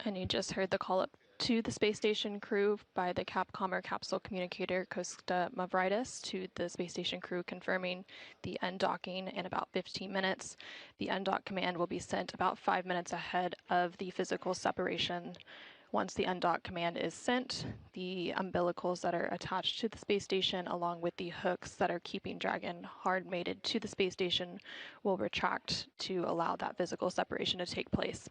And you just heard the call up to the space station crew by the Capcom capsule communicator Costa Mavridis to the space station crew confirming the undocking in about 15 minutes. The undock command will be sent about 5 minutes ahead of the physical separation. Once the undock command is sent, the umbilicals that are attached to the space station along with the hooks that are keeping Dragon hard mated to the space station will retract to allow that physical separation to take place.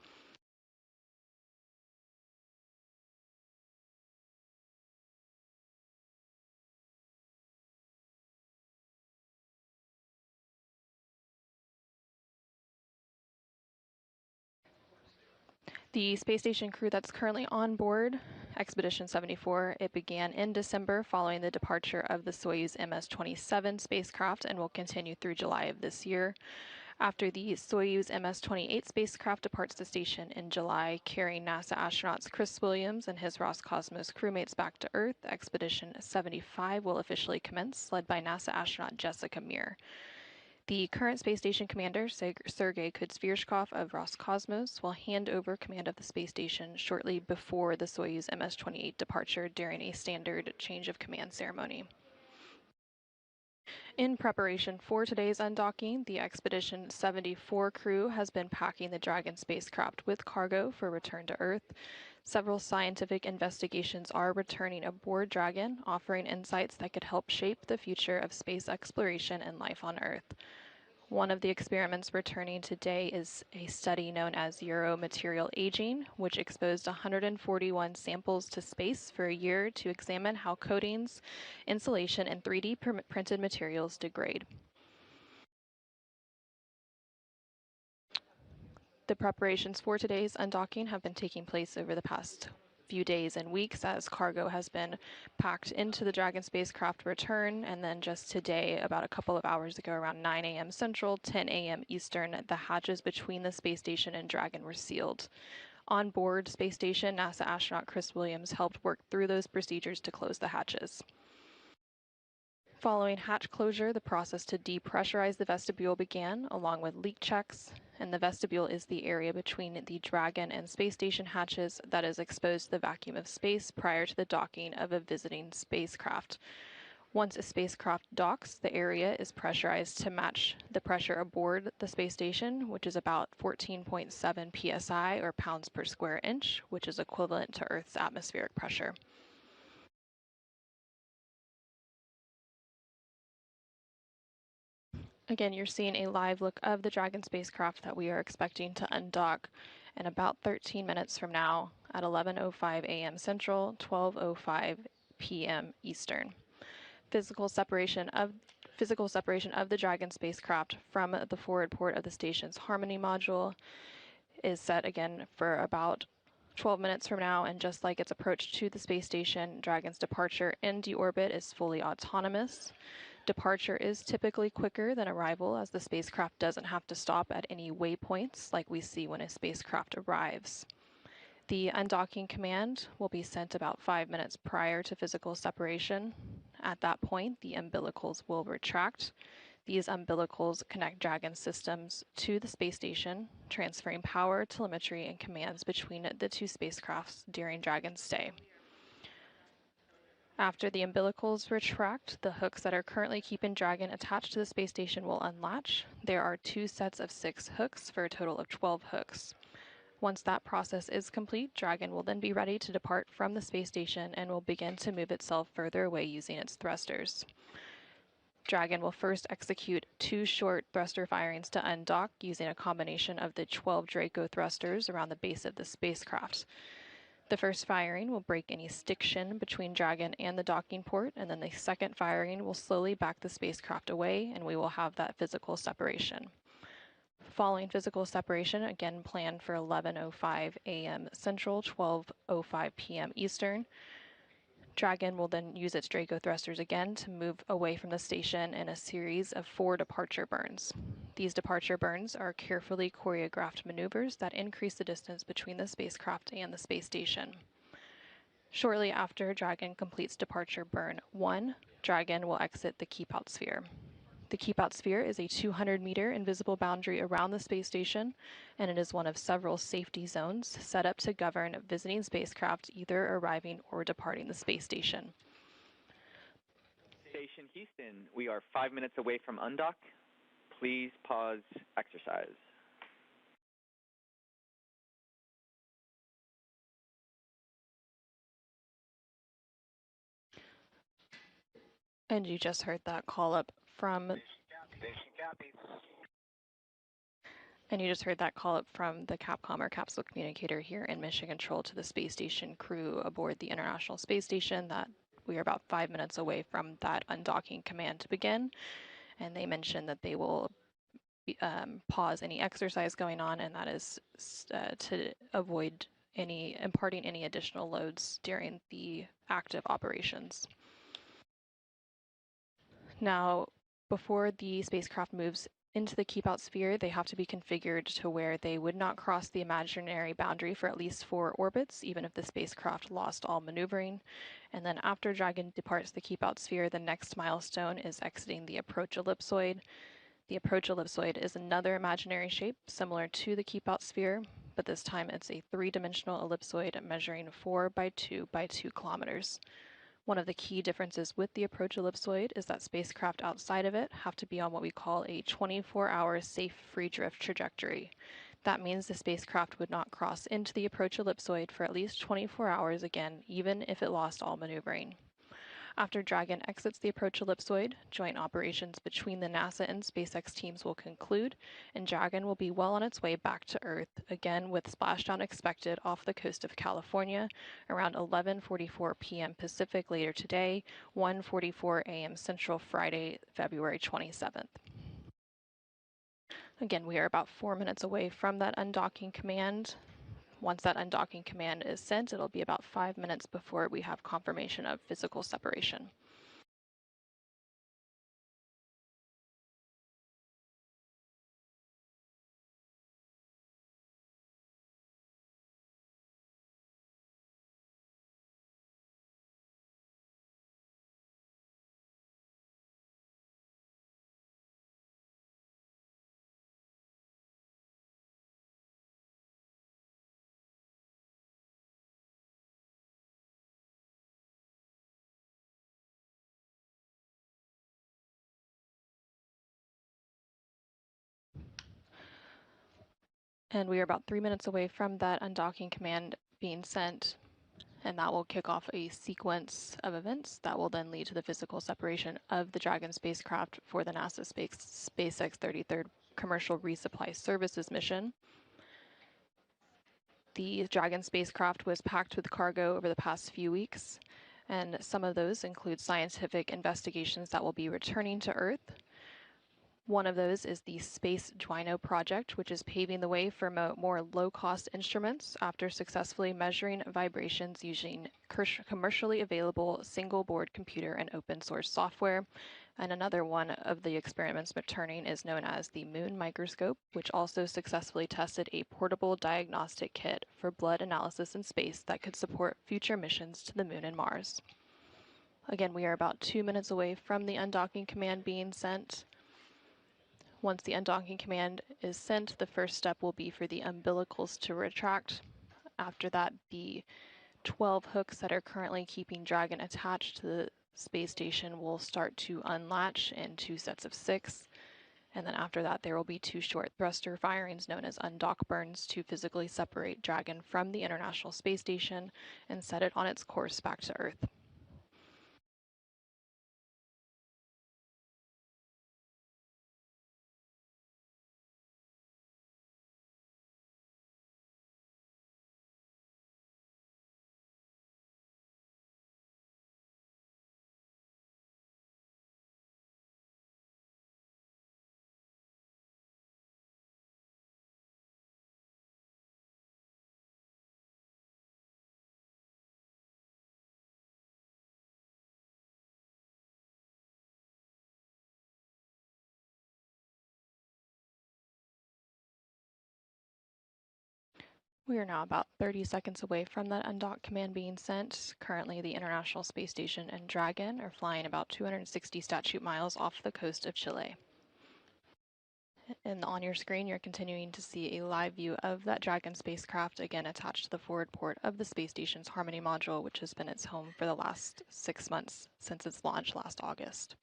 The space station crew that's currently on board Expedition 74, it began in December following the departure of the Soyuz MS-27 spacecraft and will continue through July of this year. After the Soyuz MS-28 spacecraft departs the station in July, carrying NASA astronauts Chris Williams and his Roscosmos crewmates back to Earth, Expedition 75 will officially commence, led by NASA astronaut Jessica Meir. The current space station commander, Sergei Kudzvirshkov of Roscosmos, will hand over command of the space station shortly before the Soyuz MS-28 departure during a standard change of command ceremony. In preparation for today's undocking, the Expedition 74 crew has been packing the Dragon spacecraft with cargo for return to Earth. Several scientific investigations are returning aboard Dragon, offering insights that could help shape the future of space exploration and life on Earth. One of the experiments returning today is a study known as Euro material aging, which exposed 141 samples to space for a year to examine how coatings, insulation, and 3D printed materials degrade. The preparations for today's undocking have been taking place over the past few days and weeks as cargo has been packed into the Dragon spacecraft return, and then just today, about a couple of hours ago, around 9 a.m. Central, 10 a.m. Eastern, the hatches between the space station and Dragon were sealed. On board space station, NASA astronaut Chris Williams helped work through those procedures to close the hatches. Following hatch closure, the process to depressurize the vestibule began, along with leak checks, and the vestibule is the area between the Dragon and space station hatches that is exposed to the vacuum of space prior to the docking of a visiting spacecraft. Once a spacecraft docks, the area is pressurized to match the pressure aboard the space station, which is about 14.7 psi or pounds per square inch, which is equivalent to Earth's atmospheric pressure. Again, you're seeing a live look of the Dragon spacecraft that we are expecting to undock in about 13 minutes from now at 11:05 a.m. Central, 12:05 p.m. Eastern. Physical separation of the Dragon spacecraft from the forward port of the station's Harmony module is set again for about 12 minutes from now, and just like its approach to the space station, Dragon's departure in deorbit is fully autonomous. Departure is typically quicker than arrival, as the spacecraft doesn't have to stop at any waypoints like we see when a spacecraft arrives. The undocking command will be sent about 5 minutes prior to physical separation. At that point, the umbilicals will retract. These umbilicals connect Dragon systems to the space station, transferring power, telemetry, and commands between the two spacecrafts during Dragon's stay. After the umbilicals retract, the hooks that are currently keeping Dragon attached to the space station will unlatch. There are 2 sets of 6 hooks for a total of 12 hooks. Once that process is complete, Dragon will then be ready to depart from the space station and will begin to move itself further away using its thrusters. Dragon will first execute 2 short thruster firings to undock using a combination of the 12 Draco thrusters around the base of the spacecraft. The first firing will break any stiction between Dragon and the docking port, and then the second firing will slowly back the spacecraft away, and we will have that physical separation. Following physical separation, again planned for 11:05 a.m. Central, 12:05 p.m. Eastern, Dragon will then use its Draco thrusters again to move away from the station in a series of 4 departure burns. These departure burns are carefully choreographed maneuvers that increase the distance between the spacecraft and the space station. Shortly after Dragon completes departure burn 1, Dragon will exit the keep-out sphere. The Keep Out Sphere is a 200-meter invisible boundary around the space station, and it is one of several safety zones set up to govern visiting spacecraft either arriving or departing the space station. Station Houston, we are 5 minutes away from undock. Please pause exercise. And you just heard that call up from the Capcom or capsule communicator here in Mission Control to the space station crew aboard the International Space Station that we are about 5 minutes away from that undocking command to begin. And they mentioned that they will pause any exercise going on, and that is to avoid imparting any additional loads during the active operations. Now, before the spacecraft moves into the Keep Out Sphere, they have to be configured to where they would not cross the imaginary boundary for at least 4 orbits, even if the spacecraft lost all maneuvering. And then after Dragon departs the Keep Out Sphere, the next milestone is exiting the approach ellipsoid. The approach ellipsoid is another imaginary shape similar to the Keep Out Sphere, but this time it's a 3-dimensional ellipsoid measuring 4 by 2 by 2 kilometers. One of the key differences with the approach ellipsoid is that spacecraft outside of it have to be on what we call a 24-hour safe free drift trajectory. That means the spacecraft would not cross into the approach ellipsoid for at least 24 hours again, even if it lost all maneuvering. After Dragon exits the approach ellipsoid, joint operations between the NASA and SpaceX teams will conclude, and Dragon will be well on its way back to Earth, again with splashdown expected off the coast of California around 11:44 p.m. Pacific later today, 1:44 a.m. Central Friday, February 27th. Again, we are about 4 minutes away from that undocking command. Once that undocking command is sent, it'll be about 5 minutes before we have confirmation of physical separation. And we are about 3 minutes away from that undocking command being sent, and that will kick off a sequence of events that will then lead to the physical separation of the Dragon spacecraft for the NASA SpaceX 33rd Commercial Resupply Services mission. The Dragon spacecraft was packed with cargo over the past few weeks, and some of those include scientific investigations that will be returning to Earth. One of those is the Space Dragon project, which is paving the way for more low-cost instruments after successfully measuring vibrations using commercially available single-board computer and open-source software. And another one of the experiments returning is known as the Moon Microscope, which also successfully tested a portable diagnostic kit for blood analysis in space that could support future missions to the Moon and Mars. Again, we are about 2 minutes away from the undocking command being sent. Once the undocking command is sent, the first step will be for the umbilicals to retract. After that, the 12 hooks that are currently keeping Dragon attached to the space station will start to unlatch in 2 sets of 6. And then after that, there will be 2 short thruster firings known as undock burns to physically separate Dragon from the International Space Station and set it on its course back to Earth. We are now about 30 seconds away from that undock command being sent. Currently, the International Space Station and Dragon are flying about 260 statute miles off the coast of Chile. And on your screen, you're continuing to see a live view of that Dragon spacecraft, again attached to the forward port of the space station's Harmony module, which has been its home for the last 6 months since its launch last August.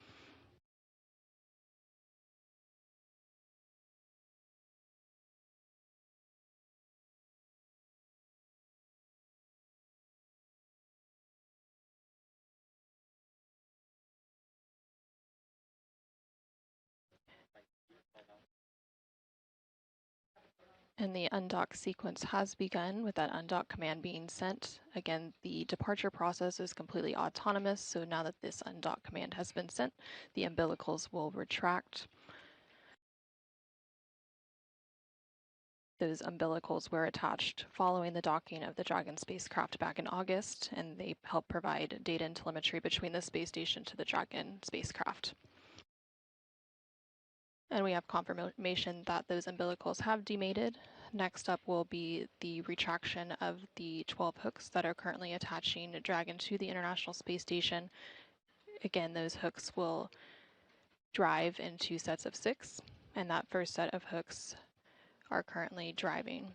And the undock sequence has begun with that undock command being sent. Again, the departure process is completely autonomous, so now that this undock command has been sent, the umbilicals will retract. Those umbilicals were attached following the docking of the Dragon spacecraft back in August, and they help provide data and telemetry between the space station to the Dragon spacecraft. And we have confirmation that those umbilicals have demated. Next up will be the retraction of the 12 hooks that are currently attaching Dragon to the International Space Station. Again, those hooks will drive in 2 sets of 6, and that first set of hooks are currently driving.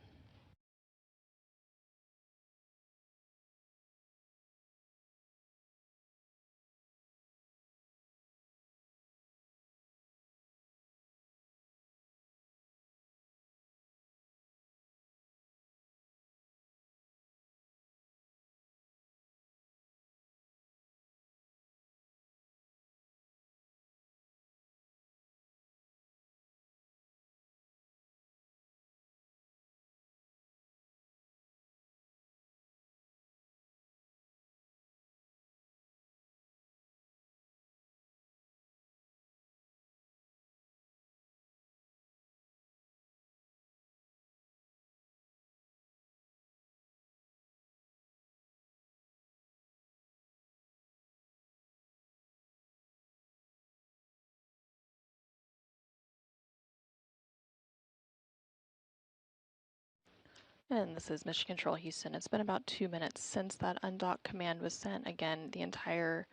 And this is Mission Control Houston. It's been about 2 minutes since that undock command was sent. Again, the entire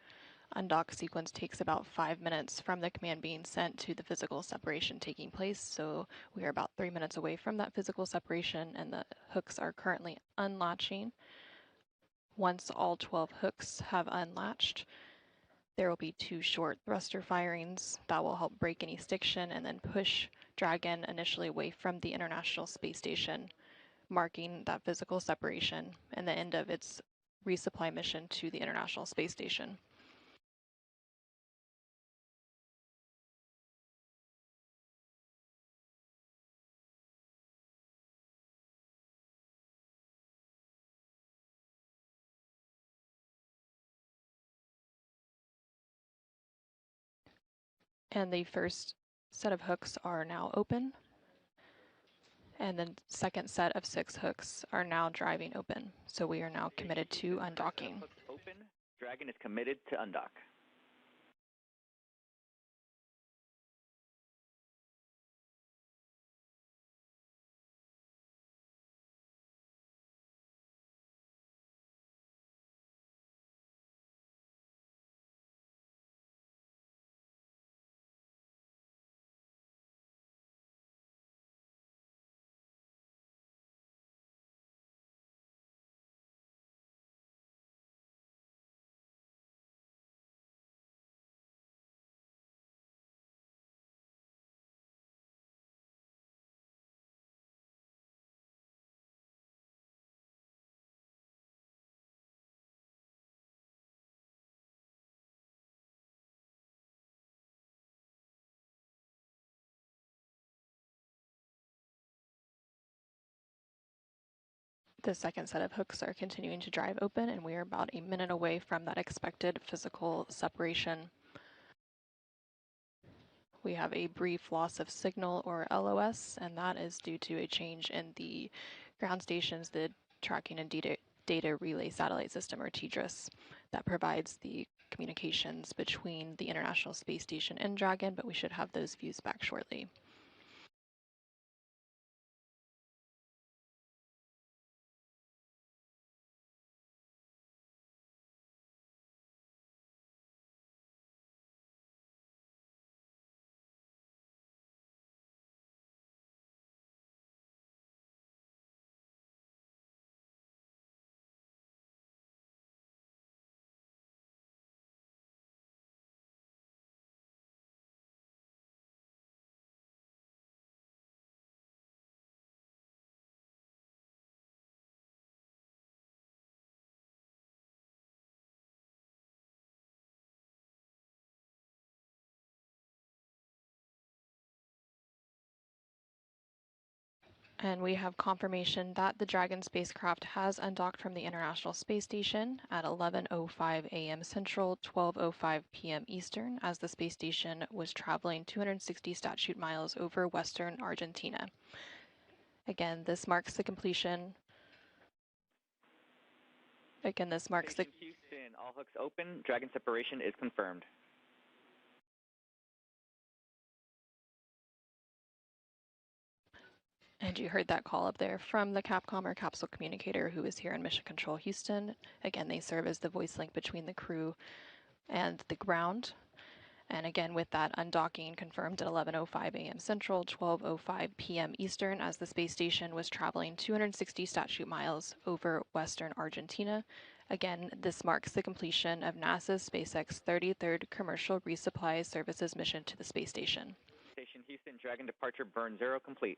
undock sequence takes about 5 minutes from the command being sent to the physical separation taking place. So we are about 3 minutes away from that physical separation, and the hooks are currently unlatching. Once all 12 hooks have unlatched, there will be 2 short thruster firings that will help break any stiction and then push Dragon initially away from the International Space Station, marking that physical separation and the end of its resupply mission to the International Space Station. And the first set of hooks are now open, and the second set of 6 hooks are now driving open. So we are now committed to undocking. Hooks open. Dragon is committed to undock. The second set of hooks are continuing to drive open, and we are about a minute away from that expected physical separation. We have a brief loss of signal, or LOS, and that is due to a change in the ground station's the tracking and data relay satellite system, or TDRS, that provides the communications between the International Space Station and Dragon, but we should have those views back shortly. And we have confirmation that the Dragon spacecraft has undocked from the International Space Station at 11:05 a.m. Central, 12:05 p.m. Eastern, as the space station was traveling 260 statute miles over western Argentina. Again, this marks the completion. Again, this marks the... Station Houston, all hooks open. Dragon separation is confirmed. And you heard that call up there from the Capcom or capsule communicator who is here in Mission Control Houston. Again, they serve as the voice link between the crew and the ground. And again, with that undocking confirmed at 11:05 a.m. Central, 12:05 p.m. Eastern, as the space station was traveling 260 statute miles over western Argentina. Again, this marks the completion of NASA's SpaceX 33rd Commercial Resupply Services mission to the space station. Station Houston, Dragon departure burn 0 complete.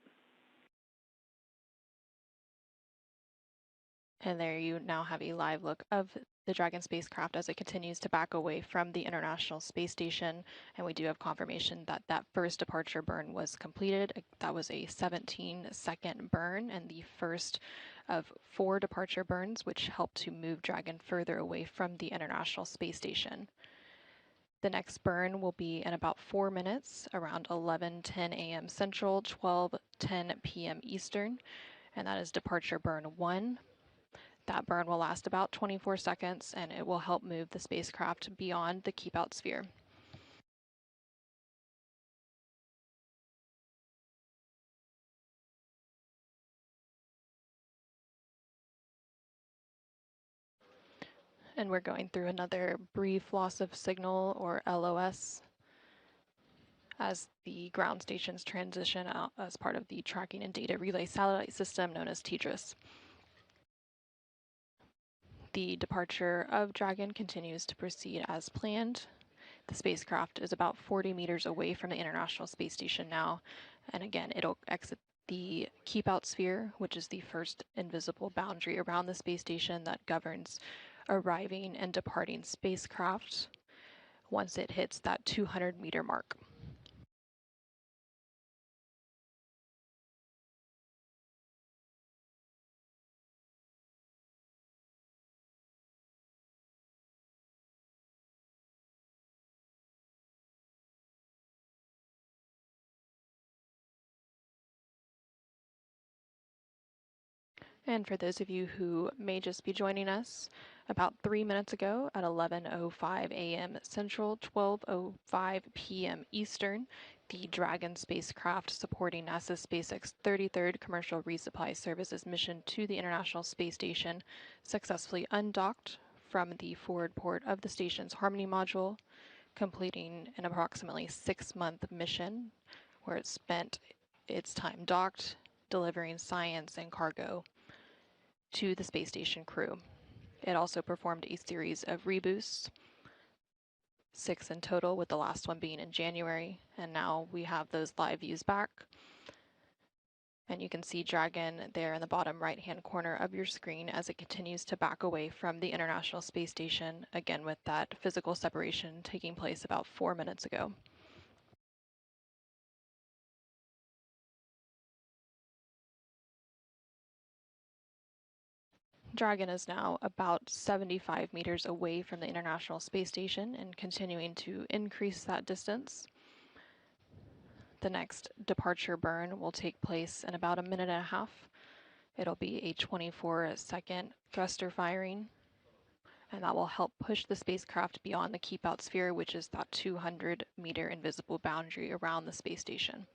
And there you now have a live look of the Dragon spacecraft as it continues to back away from the International Space Station. And we do have confirmation that that first departure burn was completed. That was a 17-second burn and the first of 4 departure burns, which helped to move Dragon further away from the International Space Station. The next burn will be in about 4 minutes, around 11:10 a.m. Central, 12:10 p.m. Eastern, and that is departure burn 1. That burn will last about 24 seconds, and it will help move the spacecraft beyond the keep-out sphere. And we're going through another brief loss of signal, or LOS, as the ground stations transition out as part of the tracking and data relay satellite system known as TDRS. The departure of Dragon continues to proceed as planned. The spacecraft is about 40 meters away from the International Space Station now, and again, it'll exit the keep-out sphere, which is the first invisible boundary around the space station that governs arriving and departing spacecraft once it hits that 200-meter mark. And for those of you who may just be joining us, about 3 minutes ago at 11:05 a.m. Central, 12:05 p.m. Eastern, the Dragon spacecraft supporting NASA's SpaceX 33rd Commercial Resupply Services mission to the International Space Station successfully undocked from the forward port of the station's Harmony module, completing an approximately 6-month mission where it spent its time docked, delivering science and cargo to the space station crew. It also performed a series of reboosts, 6 in total, with the last one being in January, and now we have those live views back. And you can see Dragon there in the bottom right-hand corner of your screen as it continues to back away from the International Space Station, again with that physical separation taking place about 4 minutes ago. Dragon is now about 75 meters away from the International Space Station and continuing to increase that distance. The next departure burn will take place in about 1.5 minutes. It'll be a 24-second thruster firing, and that will help push the spacecraft beyond the keep-out sphere, which is that 200-meter invisible boundary around the space station.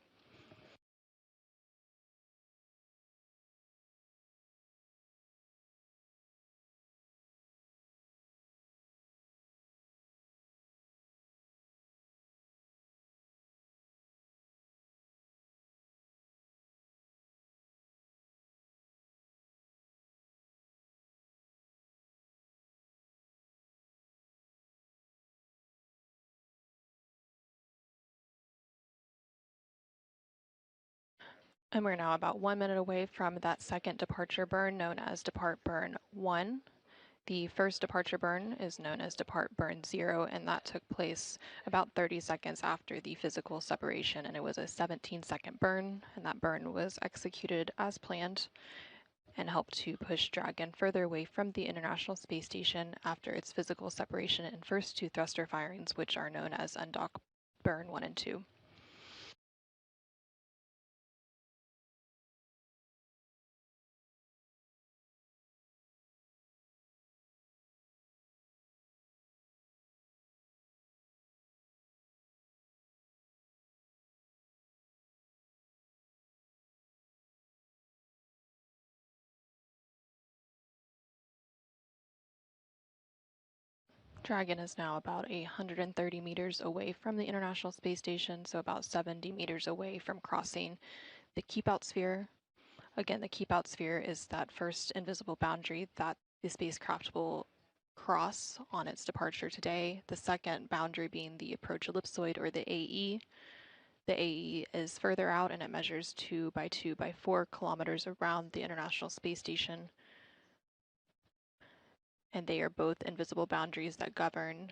And we're now about 1 minute away from that second departure burn, known as Depart Burn 1. The first departure burn is known as Depart Burn 0, and that took place about 30 seconds after the physical separation, and it was a 17-second burn, and that burn was executed as planned and helped to push Dragon further away from the International Space Station after its physical separation and first two thruster firings, which are known as undock burn 1 and 2. Dragon is now about 130 meters away from the International Space Station, so about 70 meters away from crossing the keep out sphere. Again, the keep out sphere is that first invisible boundary that the spacecraft will cross on its departure today. The second boundary being the approach ellipsoid, or the AE. The AE is further out and it measures 2 by 2 by 4 kilometers around the International Space Station. And they are both invisible boundaries that govern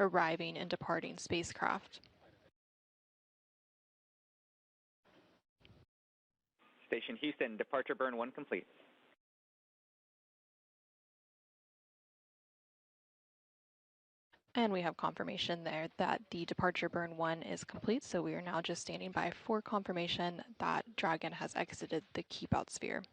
arriving and departing spacecraft. Station Houston, departure burn 1 complete. And we have confirmation there that the departure burn 1 is complete, so we are now just standing by for confirmation that Dragon has exited the keep out sphere.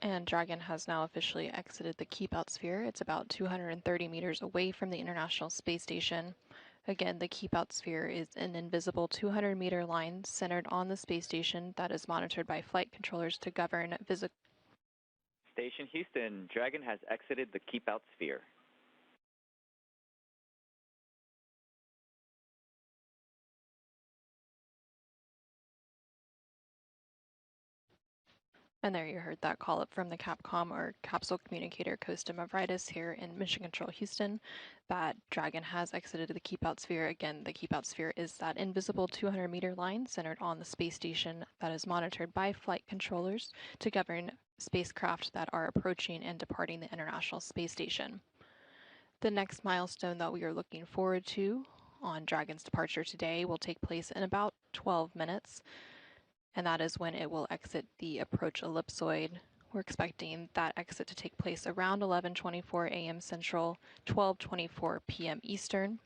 And Dragon has now officially exited the keep out sphere. It's about 230 meters away from the International Space Station. Again, the keep out sphere is an invisible 200-meter line centered on the space station that is monitored by flight controllers to govern physical. Station Houston, Dragon has exited the keep out sphere. And there you heard that call up from the Capcom, or Capsule Communicator Costa Mavridis here in Mission Control Houston, that Dragon has exited the keep out sphere. Again, the keep out sphere is that invisible 200-meter line centered on the space station that is monitored by flight controllers to govern spacecraft that are approaching and departing the International Space Station. The next milestone that we are looking forward to on Dragon's departure today will take place in about 12 minutes. And that is when it will exit the approach ellipsoid. We're expecting that exit to take place around 11:24 a.m. Central, 12:24 p.m. Eastern.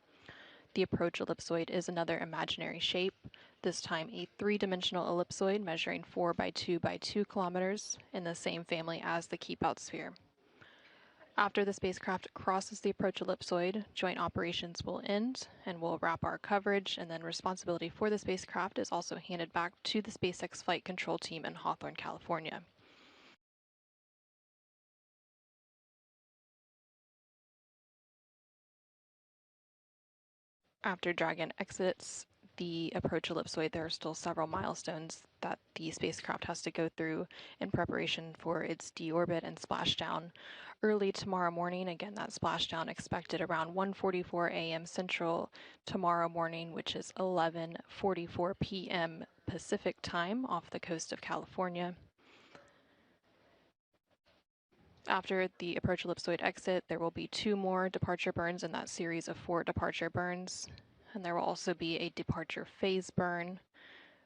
The approach ellipsoid is another imaginary shape, this time a three-dimensional ellipsoid measuring 4 by 2 by 2 kilometers in the same family as the keep out sphere. After the spacecraft crosses the approach ellipsoid, joint operations will end and we'll wrap our coverage, and then responsibility for the spacecraft is also handed back to the SpaceX flight control team in Hawthorne, California. After Dragon exits the approach ellipsoid, there are still several milestones that the spacecraft has to go through in preparation for its deorbit and splashdown early tomorrow morning. Again, that splashdown expected around 1:44 a.m. Central tomorrow morning, which is 11:44 p.m. Pacific time off the coast of California. After the approach ellipsoid exit, there will be 2 more departure burns in that series of 4 departure burns. And there will also be a departure phase burn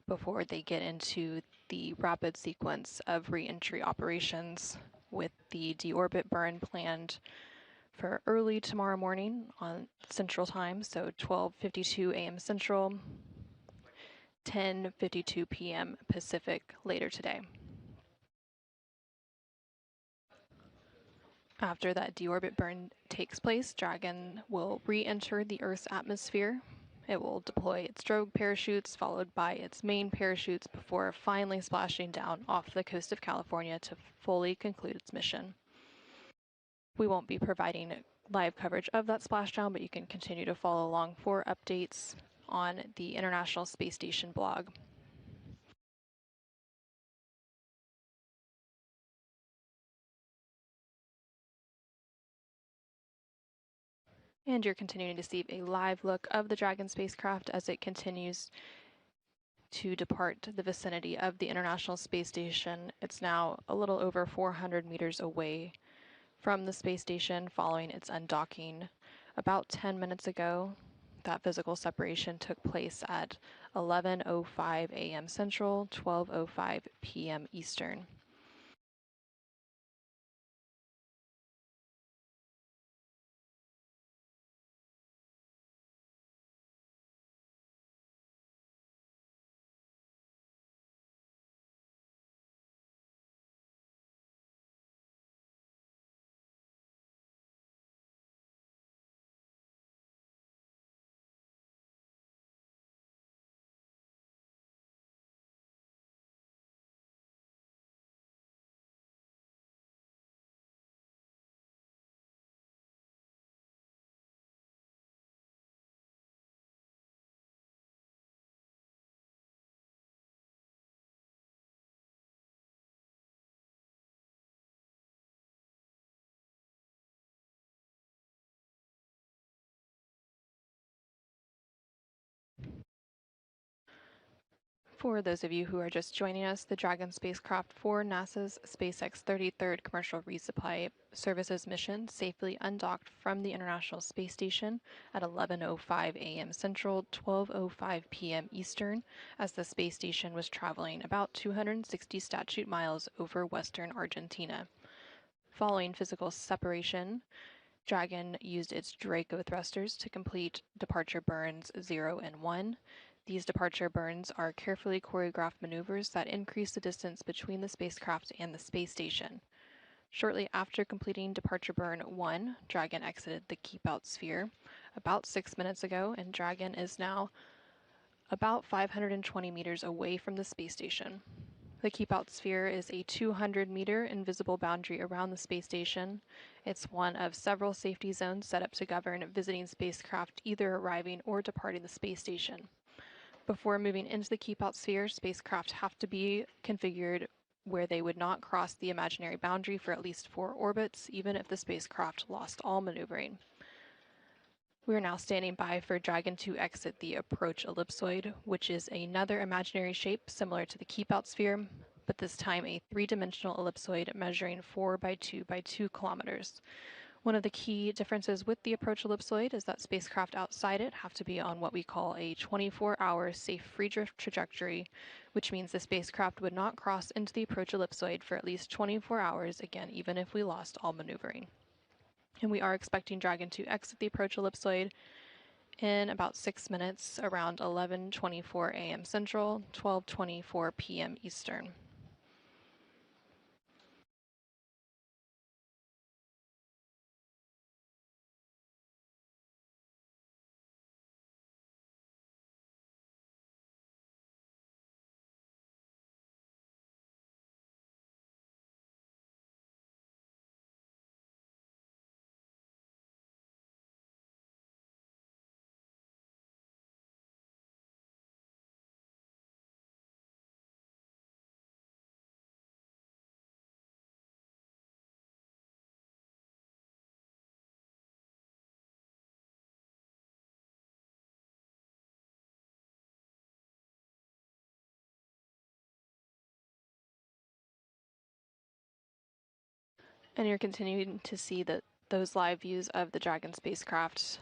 before they get into the rapid sequence of re-entry operations, with the deorbit burn planned for early tomorrow morning on Central Time, so 12:52 a.m. Central, 10:52 p.m. Pacific later today. After that deorbit burn takes place, Dragon will re-enter the Earth's atmosphere. It will deploy its drogue parachutes, followed by its main parachutes, before finally splashing down off the coast of California to fully conclude its mission. We won't be providing live coverage of that splashdown, but you can continue to follow along for updates on the International Space Station blog. And you're continuing to see a live look of the Dragon spacecraft as it continues to depart the vicinity of the International Space Station. It's now a little over 400 meters away from the space station following its undocking about 10 minutes ago. That physical separation took place at 11:05 a.m. Central, 12:05 p.m. Eastern. For those of you who are just joining us, the Dragon spacecraft for NASA's SpaceX 33rd Commercial Resupply Services mission safely undocked from the International Space Station at 11:05 a.m. Central, 12:05 p.m. Eastern, as the space station was traveling about 260 statute miles over western Argentina. Following physical separation, Dragon used its Draco thrusters to complete departure burns 0 and 1. These departure burns are carefully choreographed maneuvers that increase the distance between the spacecraft and the space station. Shortly after completing departure burn 1, Dragon exited the keep out sphere about 6 minutes ago, and Dragon is now about 520 meters away from the space station. The keep out sphere is a 200-meter invisible boundary around the space station. It's one of several safety zones set up to govern visiting spacecraft either arriving or departing the space station. Before moving into the keep out sphere, spacecraft have to be configured where they would not cross the imaginary boundary for at least 4 orbits, even if the spacecraft lost all maneuvering. We are now standing by for Dragon to exit the approach ellipsoid, which is another imaginary shape similar to the keep out sphere, but this time a 3-dimensional ellipsoid measuring 4 by 2 by 2 kilometers. One of the key differences with the approach ellipsoid is that spacecraft outside it have to be on what we call a 24-hour safe free drift trajectory, which means the spacecraft would not cross into the approach ellipsoid for at least 24 hours, again, even if we lost all maneuvering. And we are expecting Dragon to exit the approach ellipsoid in about 6 minutes, around 11:24 a.m. Central, 12:24 p.m. Eastern. And you're continuing to see those live views of the Dragon spacecraft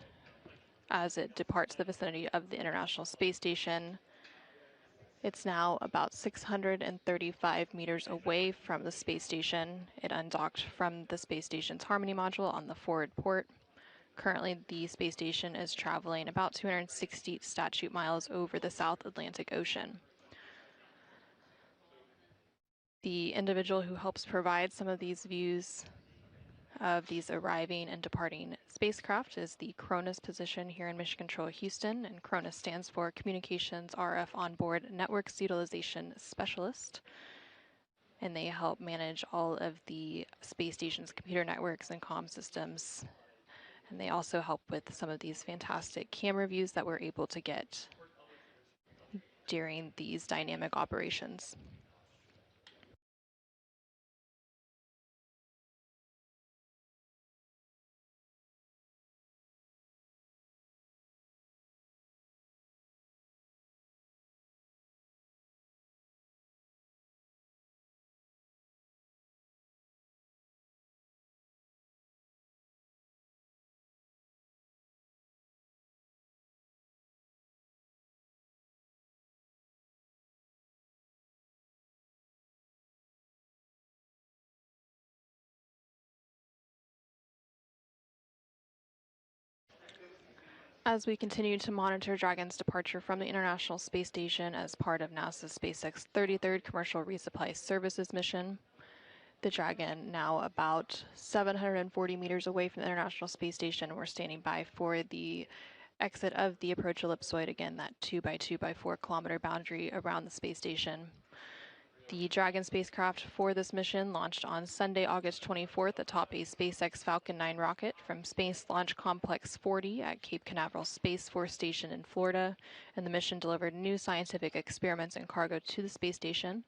as it departs the vicinity of the International Space Station. It's now about 635 meters away from the space station. It undocked from the space station's Harmony module on the forward port. Currently, the space station is traveling about 260 statute miles over the South Atlantic Ocean. The individual who helps provide some of these views of these arriving and departing spacecraft is the CRONUS position here in Mission Control Houston, and CRONUS stands for Communications RF Onboard Networks Utilization Specialist, and they help manage all of the space station's computer networks and comm systems, and they also help with some of these fantastic camera views that we're able to get during these dynamic operations. As we continue to monitor Dragon's departure from the International Space Station as part of NASA's SpaceX 33rd Commercial Resupply Services mission, the Dragon, now about 740 meters away from the International Space Station, we're standing by for the exit of the approach ellipsoid, again, that 2 by 2 by 4 kilometer boundary around the space station. The Dragon spacecraft for this mission launched on Sunday, August 24th atop a SpaceX Falcon 9 rocket from Space Launch Complex 40 at Cape Canaveral Space Force Station in Florida, and the mission delivered new scientific experiments and cargo to the space station.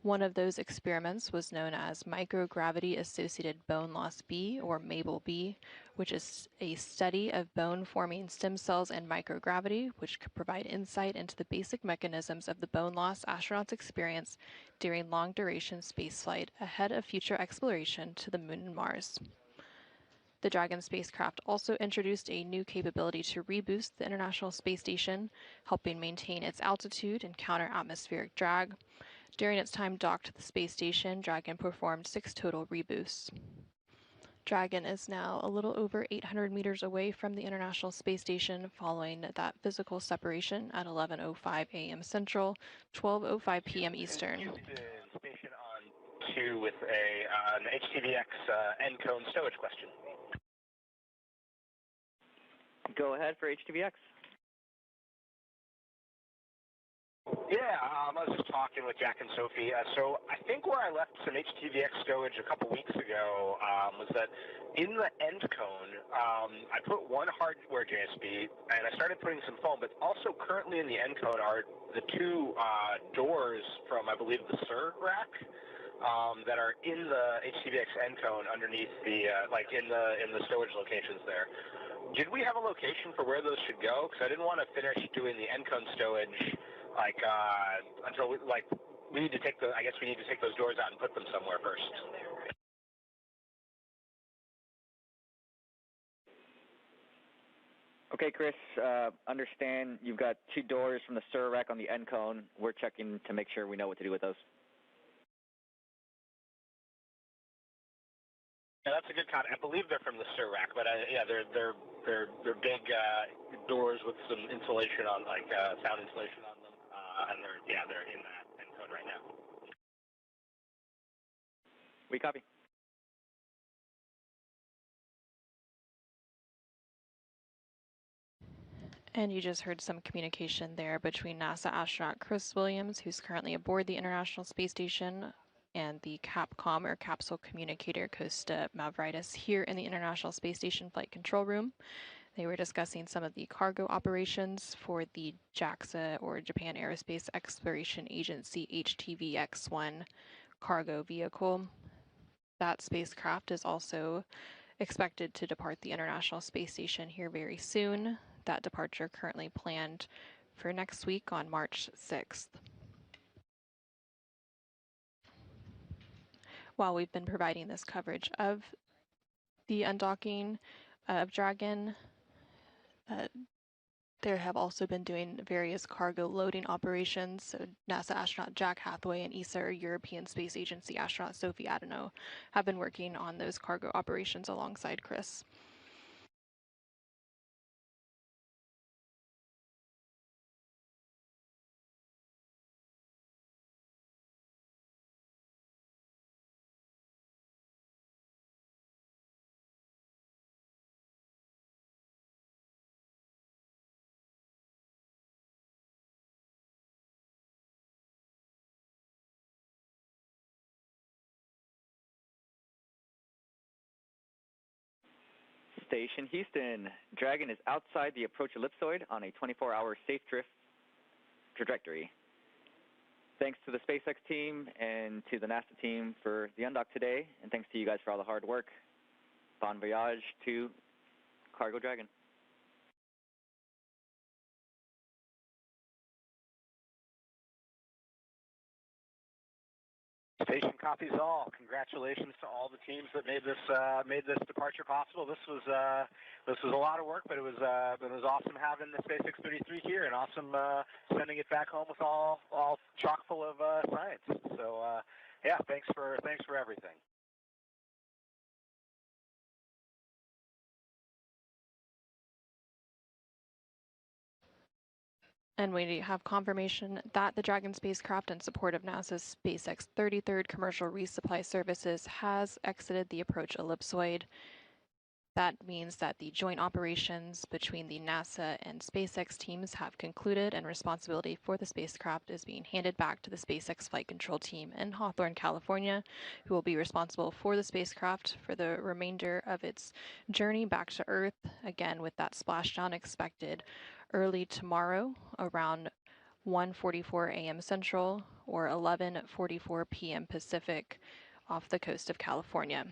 One of those experiments was known as Microgravity-Associated Bone Loss B, or MABLE-B, which is a study of bone-forming stem cells and microgravity, which could provide insight into the basic mechanisms of the bone loss astronauts experience during long-duration spaceflight ahead of future exploration to the Moon and Mars. The Dragon spacecraft also introduced a new capability to reboost the International Space Station, helping maintain its altitude and counter atmospheric drag. During its time docked to the space station, Dragon performed 6 total reboosts. Dragon is now a little over 800 meters away from the International Space Station following that physical separation at 11:05 a.m. Central, 12:05 p.m. Eastern. Station on 2 with an HTVX end cone stowage question. Go ahead for HTVX. Yeah, I was just talking with Jack and Sophie. So I think where I left some HTVX stowage a couple weeks ago was that in the end cone, I put one hardware JSB, and I started putting some foam, but also currently in the end cone are the 2 doors from, I believe, the SIR rack that are in the HTVX end cone underneath the, like in the stowage locations there. Did we have a location for where those should go? Because I didn't want to finish doing the end cone stowage until we need to take I guess we need to take those doors out and put them somewhere first. Okay, Chris, understand you've got 2 doors from the SIR rack on the end cone. We're checking to make sure we know what to do with those. Yeah, that's a good comment. I believe they're from the SIR rack, but yeah, they're big doors with some insulation on, like sound insulation on them, and they're in that end cone right now. We copy. And you just heard some communication there between NASA astronaut Chris Williams, who's currently aboard the International Space Station, and the CAPCOM, or Capsule Communicator, Costa Mavridis, here in the International Space Station Flight Control Room. They were discussing some of the cargo operations for the JAXA, or Japan Aerospace Exploration Agency, HTVX-1 cargo vehicle. That spacecraft is also expected to depart the International Space Station here very soon. That departure currently planned for next week on March 6th. While we've been providing this coverage of the undocking of Dragon, there have also been doing various cargo loading operations. So NASA astronaut Jack Hathaway and ESA, or European Space Agency astronaut Sophie Adano, have been working on those cargo operations alongside Chris. Station Houston. Dragon is outside the approach ellipsoid on a 24-hour safe drift trajectory. Thanks to the SpaceX team and to the NASA team for the undock today, and thanks to you guys for all the hard work. Bon voyage to Cargo Dragon. Station copies all. Congratulations to all the teams that made this departure possible. This was a lot of work, but it was awesome having the SpaceX 33 here, and awesome sending it back home with all chock full of science. So yeah, thanks for everything. And we have confirmation that the Dragon spacecraft, in support of NASA's SpaceX 33rd commercial resupply services, has exited the approach ellipsoid. That means that the joint operations between the NASA and SpaceX teams have concluded, and responsibility for the spacecraft is being handed back to the SpaceX flight control team in Hawthorne, California, who will be responsible for the spacecraft for the remainder of its journey back to Earth, again with that splashdown expected early tomorrow around 1:44 a.m. Central or 11:44 p.m. Pacific off the coast of California.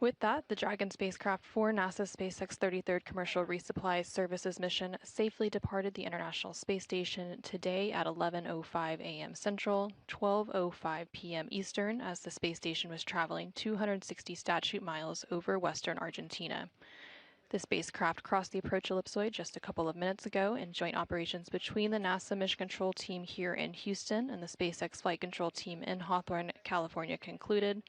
With that, the Dragon spacecraft for NASA's SpaceX 33rd Commercial Resupply Services mission safely departed the International Space Station today at 11:05 a.m. Central, 12:05 p.m. Eastern, as the space station was traveling 260 statute miles over western Argentina. The spacecraft crossed the approach ellipsoid just a couple of minutes ago, and joint operations between the NASA Mission Control Team here in Houston and the SpaceX Flight Control Team in Hawthorne, California concluded.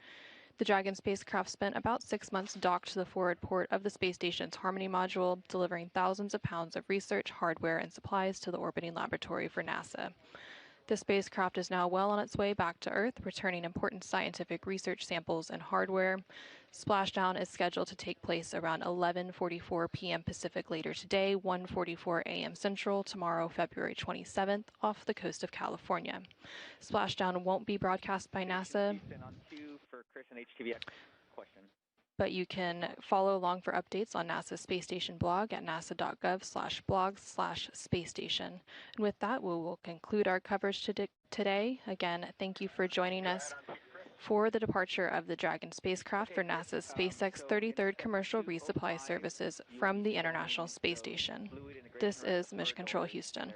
The Dragon spacecraft spent about 6 months docked to the forward port of the space station's Harmony module, delivering thousands of pounds of research, hardware, and supplies to the orbiting laboratory for NASA. The spacecraft is now well on its way back to Earth, returning important scientific research samples and hardware. Splashdown is scheduled to take place around 11:44 p.m. Pacific later today, 1:44 a.m. Central, tomorrow, February 27th, off the coast of California. Splashdown won't be broadcast by NASA, but you can follow along for updates on NASA's Space Station blog at nasa.gov/blogs/spacestation. And with that, we will conclude our coverage today. Again, thank you for joining us for the departure of the Dragon spacecraft for NASA's SpaceX 33rd Commercial Resupply Services from the International Space Station. This is Mission Control Houston.